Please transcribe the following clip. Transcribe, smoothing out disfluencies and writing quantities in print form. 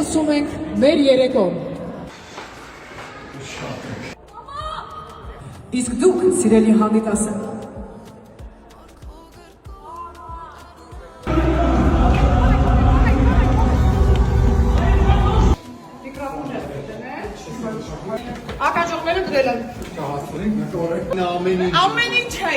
սկսում ենք մեր երեկոն։ Իսկ դուք, սիրելի հանդիտասեր, ակաջողները գրել են։ Ամեն ինչ է։